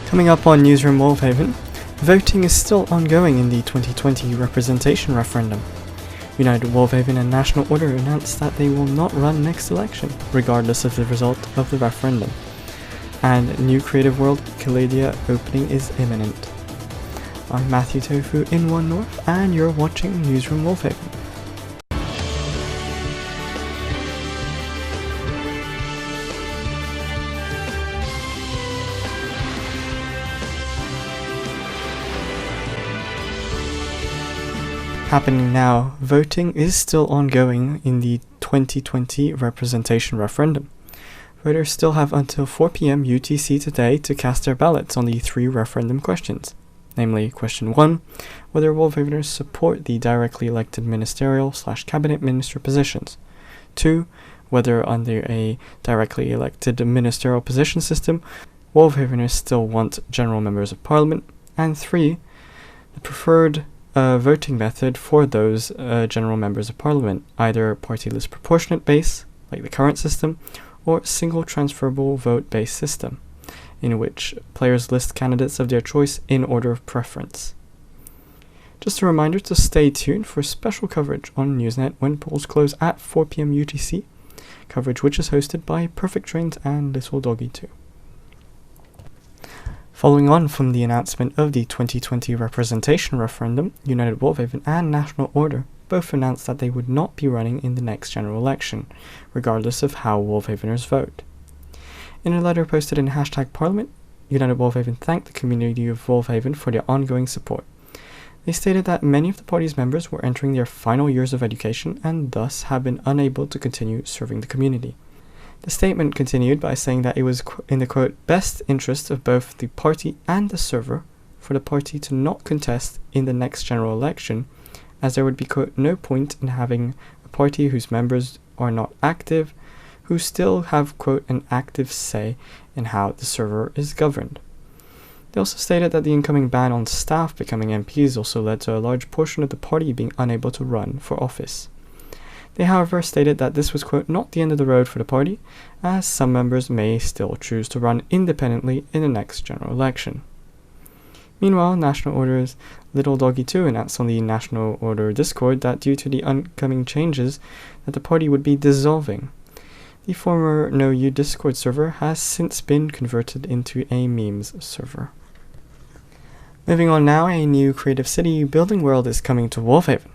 Coming up on Newsroom WolvHaven, voting is still ongoing in the 2020 representation referendum. United WolvHaven and National Order announced that they will not run next election, regardless of the result of the referendum. And New Creative World Kaledia opening is imminent. I'm Matthew Tofu in One North, and you're watching Newsroom WolvHaven. Happening now, voting is still ongoing in the 2020 representation referendum. Voters still have until 4 p.m. UTC today to cast their ballots on the three referendum questions, namely question 1, whether WolvHaveners support the directly elected ministerial/cabinet minister positions, 2, whether under a directly elected ministerial position system, WolvHaveners still want general members of parliament, and 3, the preferred voting method for those general members of parliament, either party list proportionate base, like the current system, or single transferable vote based system, in which players list candidates of their choice in order of preference. Just a reminder to stay tuned for special coverage on Newsnet when polls close at 4 p.m. UTC, coverage which is hosted by Perfect Trains and Little Doggy 2. Following on from the announcement of the 2020 representation referendum, United WolvHaven and National Order both announced that they would not be running in the next general election, regardless of how WolvHaveners vote. In a letter posted in #Parliament, United WolvHaven thanked the community of WolvHaven for their ongoing support. They stated that many of the party's members were entering their final years of education and thus have been unable to continue serving the community. The statement continued by saying that it was in the quote, best interest of both the party and the server for the party to not contest in the next general election, as there would be quote, no point in having a party whose members are not active, who still have quote, an active say in how the server is governed. They also stated that the incoming ban on staff becoming MPs also led to a large portion of the party being unable to run for office. They, however, stated that this was, quote, not the end of the road for the party, as some members may still choose to run independently in the next general election. Meanwhile, National Order's Little Doggy 2 announced on the National Order Discord that due to the upcoming changes, that the party would be dissolving. The former No You Discord server has since been converted into a memes server. Moving on now, a new creative city building world is coming to WolvHaven.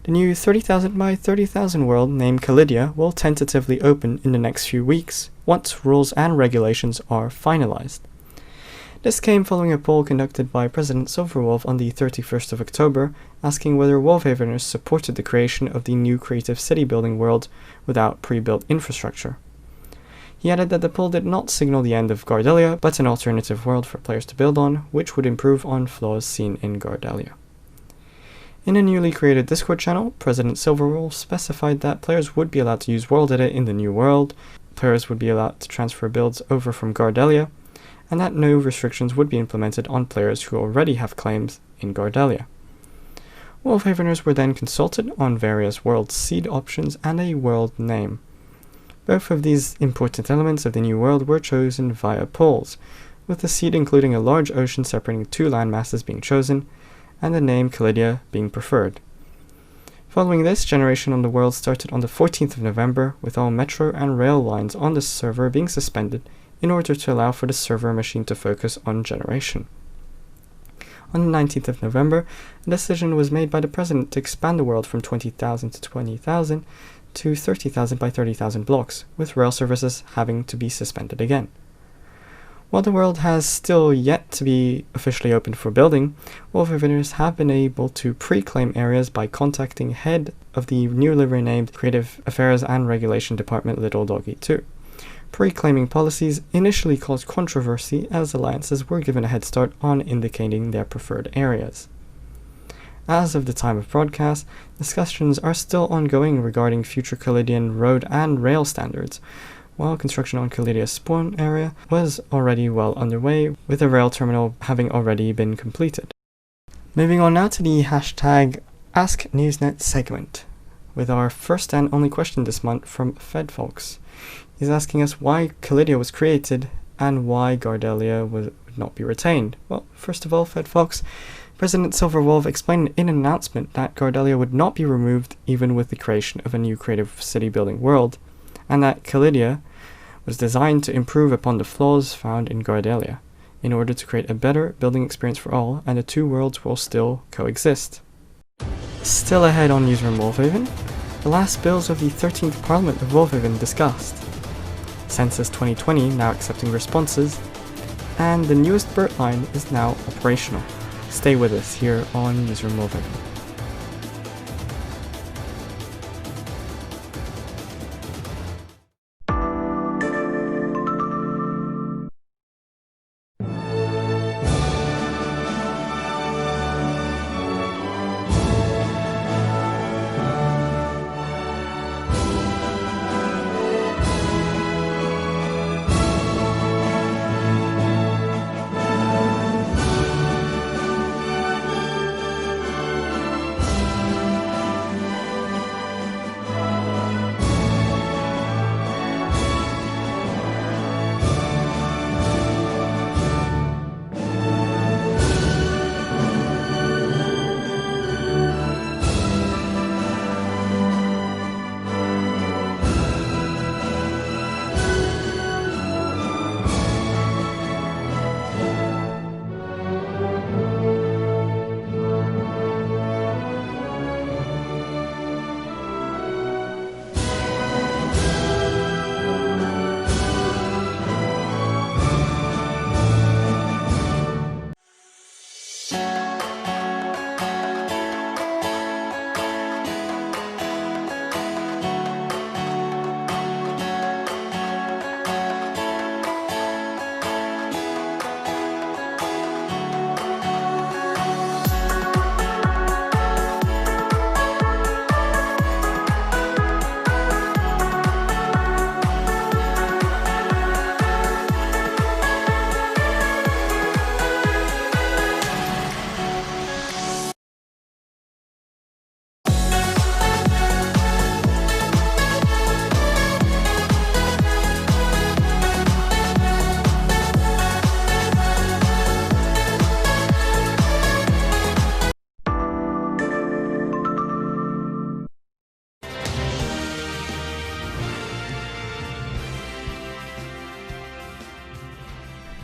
The new 30,000 by 30,000 world named Kaledia will tentatively open in the next few weeks, once rules and regulations are finalized. This came following a poll conducted by President Silverwolf on the 31st of October, asking whether WolvHaveners supported the creation of the new creative city building world without pre-built infrastructure. He added that the poll did not signal the end of Gardelia, but an alternative world for players to build on, which would improve on flaws seen in Gardelia. In a newly created Discord channel, President Silverwolf specified that players would be allowed to use World Edit in the new world, players would be allowed to transfer builds over from Gardelia, and that no restrictions would be implemented on players who already have claims in Gardelia. WolvHaveners were then consulted on various world seed options and a world name. Both of these important elements of the new world were chosen via polls, with the seed including a large ocean separating two landmasses being chosen, and the name Kaledia being preferred. Following this, generation on the world started on the 14th of November, with all metro and rail lines on the server being suspended in order to allow for the server machine to focus on generation. On the 19th of November, a decision was made by the President to expand the world from 20,000 to 20,000 to 30,000 by 30,000 blocks, with rail services having to be suspended again. While the world has still yet to be officially opened for building, WolvHaveners have been able to pre-claim areas by contacting head of the newly renamed Creative Affairs and Regulation Department Little Doggy 2. Pre-claiming policies initially caused controversy as alliances were given a head start on indicating their preferred areas. As of the time of broadcast, discussions are still ongoing regarding future Kaledian road and rail standards, while construction on Kaledia's spawn area was already well underway, with a rail terminal having already been completed. Moving on now to the #AskNewsNet segment, with our first and only question this month from FedFolks. He's asking us why Kaledia was created and why Gardelia would would not be retained. Well, first of all, Fed Fox, President Silverwolf explained in an announcement that Gardelia would not be removed even with the creation of a new creative city-building world, and that Calidia was designed to improve upon the flaws found in Gardelia, in order to create a better building experience for all, and the two worlds will still coexist. Still ahead on Newsroom WolvHaven, the last bills of the 13th Parliament of WolvHaven discussed, Census 2020 now accepting responses, and the newest BERT line is now operational. Stay with us here on Newsroom WolvHaven.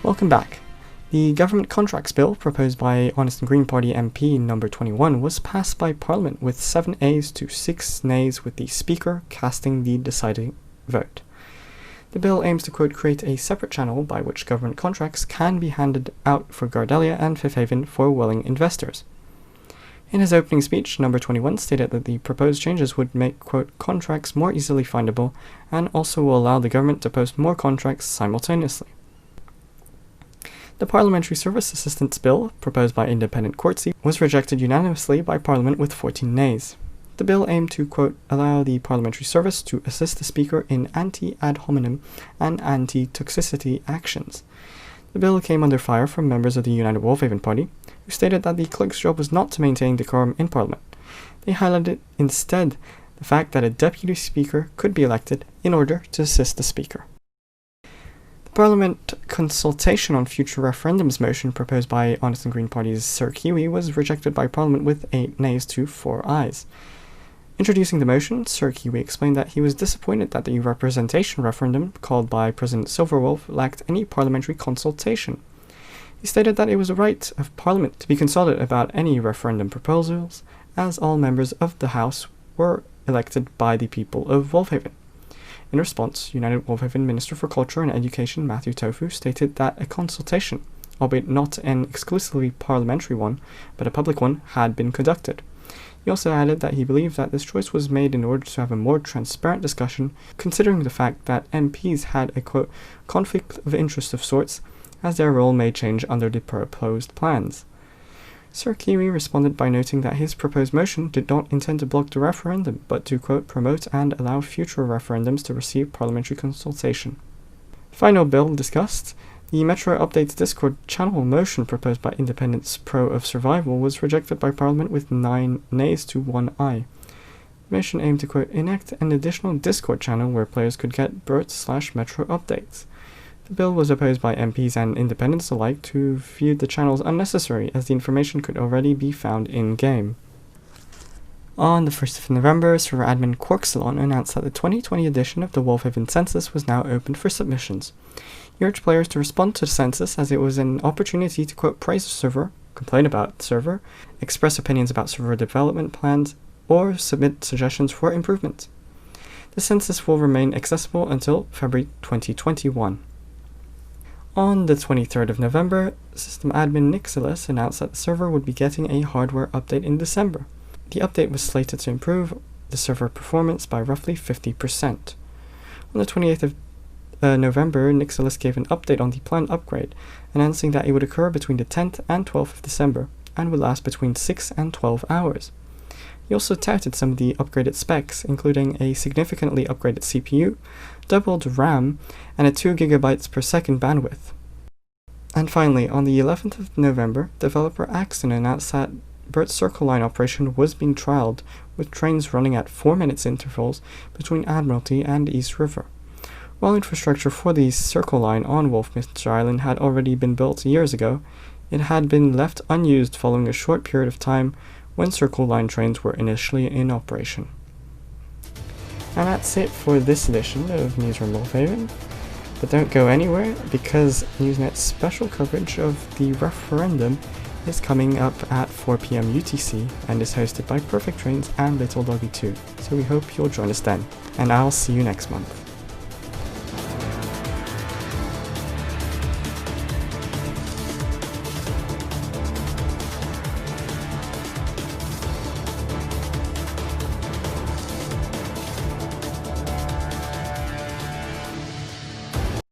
Welcome back. The Government Contracts Bill, proposed by Honest and Green Party MP number 21, was passed by Parliament with 7 A's to 6 nays, with the Speaker casting the deciding vote. The bill aims to, quote, create a separate channel by which government contracts can be handed out for Gardelia and Fifth Haven for willing investors. In his opening speech, number 21 stated that the proposed changes would make, quote, contracts more easily findable and also will allow the government to post more contracts simultaneously. The Parliamentary Service Assistance Bill, proposed by Independent Courtsy, was rejected unanimously by Parliament with 14 nays. The bill aimed to, quote, allow the Parliamentary Service to assist the Speaker in anti-ad hominem and anti-toxicity actions. The bill came under fire from members of the United WolvHaven Party, who stated that the clerk's job was not to maintain decorum in Parliament. They highlighted instead the fact that a Deputy Speaker could be elected in order to assist the Speaker. Parliament consultation on future referendums motion proposed by Honest and Green Party's Sir Kiwi was rejected by Parliament with 8 nays to 4 ayes. Introducing the motion, Sir Kiwi explained that he was disappointed that the representation referendum called by President Silverwolf lacked any parliamentary consultation. He stated that it was the right of Parliament to be consulted about any referendum proposals, as all members of the House were elected by the people of WolvHaven. In response, United WolvHaven Minister for Culture and Education Matthew Tofu stated that a consultation, albeit not an exclusively parliamentary one, but a public one, had been conducted. He also added that he believed that this choice was made in order to have a more transparent discussion, considering the fact that MPs had a, quote, conflict of interest of sorts, as their role may change under the proposed plans. Sir Kiwi responded by noting that his proposed motion did not intend to block the referendum, but to, quote, promote and allow future referendums to receive parliamentary consultation. Final bill discussed, the Metro Updates Discord channel motion proposed by Independence Pro of Survival was rejected by Parliament with 9 nays to 1 aye. The motion aimed to, quote, enact an additional Discord channel where players could get BERT/Metro updates. The bill was opposed by MPs and independents alike, who viewed the channels unnecessary as the information could already be found in-game. On the 1st of November, server admin Quarksalon announced that the 2020 edition of the WolvHaven census was now open for submissions. He urged players to respond to the census as it was an opportunity to quote praise the server, complain about the server, express opinions about server development plans, or submit suggestions for improvement. The census will remain accessible until February 2021. On the 23rd of November, system admin Nixilis announced that the server would be getting a hardware update in December. The update was slated to improve the server performance by roughly 50%. On the 28th of November, Nixilis gave an update on the planned upgrade, announcing that it would occur between the 10th and 12th of December, and would last between 6 and 12 hours. He also touted some of the upgraded specs, including a significantly upgraded CPU, doubled RAM, and a 2 GB per second bandwidth. And finally, on the 11th of November, developer Axton announced that Bert's Circle Line operation was being trialed, with trains running at 4-minute intervals between Admiralty and East River. While infrastructure for the Circle Line on Wolfminster Island had already been built years ago, it had been left unused following a short period of time when Circle Line trains were initially in operation. And that's it for this edition of Newsroom WolvHaven. But don't go anywhere, because Newsnet's special coverage of the referendum is coming up at 4 PM UTC and is hosted by Perfect Trains and Little Doggy 2, so we hope you'll join us then, and I'll see you next month.